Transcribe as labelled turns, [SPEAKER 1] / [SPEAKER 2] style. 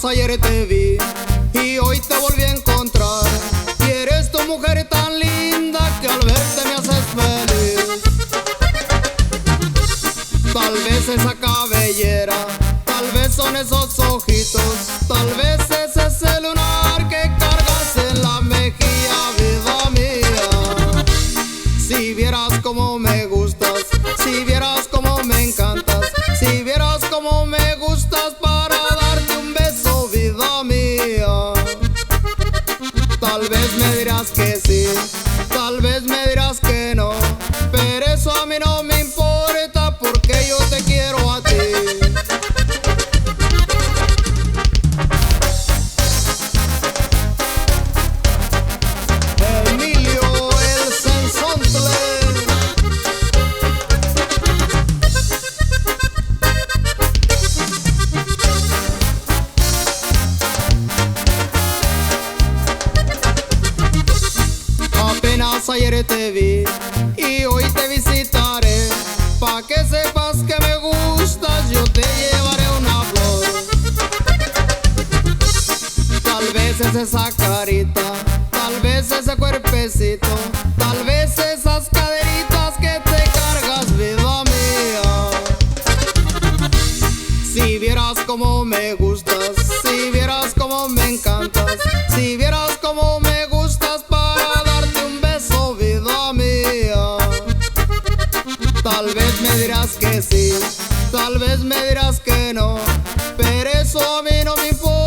[SPEAKER 1] Apenas ayer te vi y hoy te volví a encontrar, y eres tu mujer tan linda que al verte me haces feliz. Tal vez esa cabellera, tal vez son esos ojitos, tal vez es ese lunar que cargas en la mejilla, vida mía. Si vieras cómo me gustas, si vieras cómo me encantas, si vieras cómo me gustas para darte un beso, vida mía. Tal vez me dirás que sí, tal vez me dirás que no, pero eso a mí no me importa porque yo te quiero a ti. Emilio el Sensontle. Apenas ayer te vi y hoy te visitaré, pa' que sepas que me gustas, yo te llevaré una flor. Tal vez es esa carita, tal vez ese cuerpecito, tal vez esas caderitas que te cargas, vida mía. Si vieras cómo me gustas, si vieras cómo me encantas, si vieras cómo me gustas para darte un beso, vida mía. Tal vez me dirás que sí, tal vez me dirás que no, pero eso a mí no me importa.